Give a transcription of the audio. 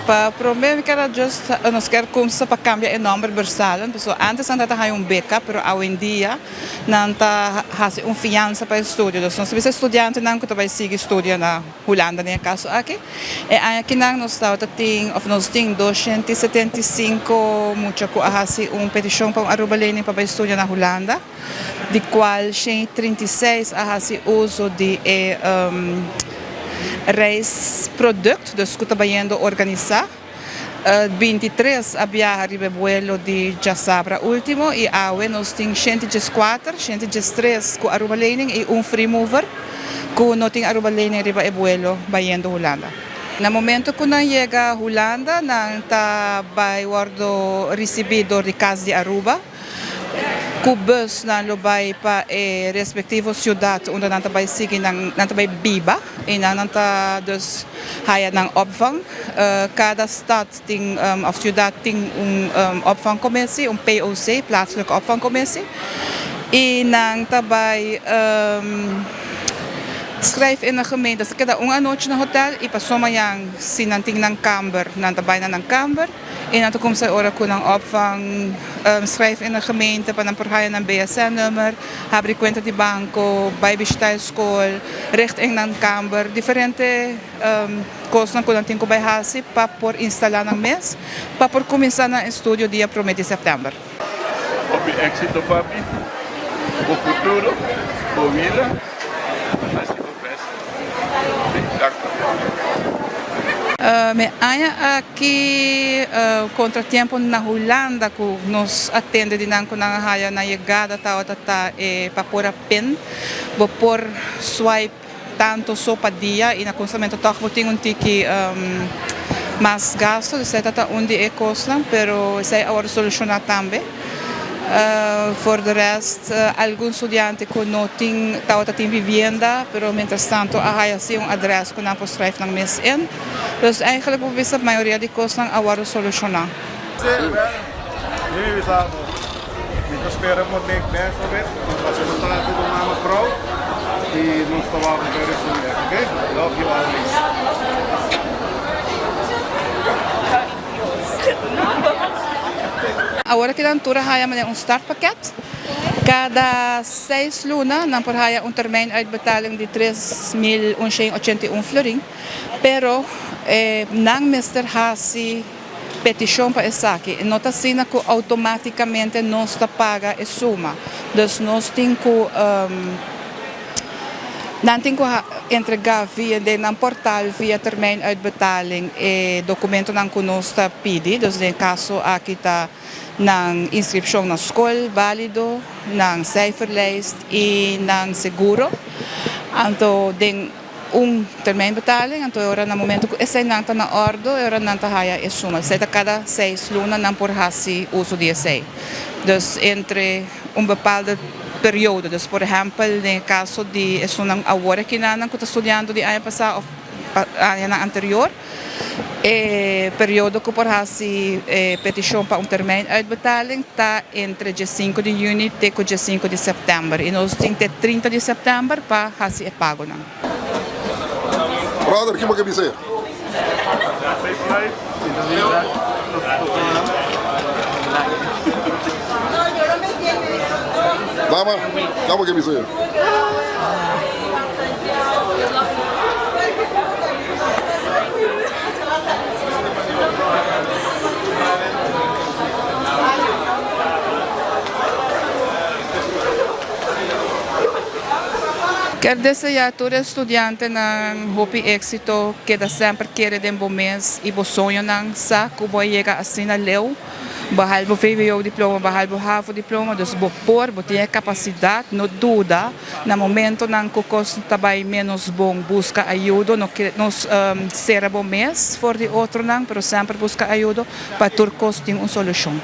Pa problema que era just nós quer começar para cambiar o nome versal, pessoal antes anda tá um beca, pero hoje em dia não tá has fiança para estudo. Então, se você é estudante não que vai seguir estudo na Holanda nem caso aqui. E aqui não nós está tem of nós tem 275 muito que hasi petição para Aruba Learning para estudar na Holanda, de qual 36 hasi uso de reisproduct, dus que trabalhando organizar. 23 havia arriba vuelo de Jasabra último e agora nós temos 104, 103 com Aruba Learning e free mover que não tem Aruba Learning arriba e vuelo bayendo Holanda. No momento que não chega a Holanda, não está vai guardo recebido de casa de Aruba. O bus na lobay pa respectivo ciudad onde nanta bay sige nanta bay biba e nanta dus haya ng opvang cada stad ting of ciudad ting opvangcommissie POC plaatselijke opvangcommissie e nang tabay schrijf in de gemeente dat kada un anoche na hotel ipasoma yang sinanting ng camber nantabay na ng camber en dan komt zij ora kun ang opvang schrijf in de gemeente pa ng porhaya ng BSN-nummer habri kwenta di banco bij school richting ng camber diferente kosten kun ang tingko bij hasi pa por instalar ng mes pa por começar na estudio dia 1 de setembro. Op je éxito papi, o futuro, o vida. Me há aqui contratempo na Holanda que nos atende de nanco na haya na chegada tá para pôr a pen, vou pôr swipe tanto sopa dia e na consamento toch vou ter tiki mais gasto, isso tá onde é custa, pero isso é agora solucionar também. For de rest, alguns estudantes que não têm vivenda, pero mientras tanto, há assim adres que não pode escrever ng mes in. Então, eigenlijk, por vista, a maioria de coisas não agora solucionar. Nu estamos, mientras esperamos de best of it, pasamos a la mama pro y nos tomamos very soon, okay? Love you always. Agora que dan tura haya man startpakket. Cada 6 luna nang porhaya termijn uitbetaling de 3.181 florin. Pero nang Mr. Hasi petição para essa aqui, nota sina que automaticamente nós paga a suma. Dus nós temos que dan tem que entregar via de portal via termijn uitbetaling e documento nang kunosta pidi. Dus in caso aqui está ng inscription na school, valido, ng cijferlijst e ng seguro. Anto din termijn betaling, anto ora na momento que essa nanta na ordo, ora nanta haya e suma. Seta cada 6 luna nang por hasi uso de essa. Dus entre bepaalde periode. Dus por exemplo, no caso de sunang agora que nanang ko estudiando de ano passado ano anterior, período que por hasi petição para termijn uitbetaling está entre dia 5 de junho e dia 5 de setembro. E nós temos 30 de setembro para hasi e pago não. Brother, que você dizer? Dama, kamu que dizer? Quero desejar a todo estudante ng Hopi Éxito que da sempre quer de bom mês e bom sonho ng sa kubo chega assim na leu. Bahal bo VWO diploma, bahal bo HAVO diploma, dus bo por, bo tinha capacidade, no duda, na momento ng kukos tabay menos bom, busca ajuda, no nos será bom mês, for de outro nang, pero sempre busca ajuda para turcos tem solução.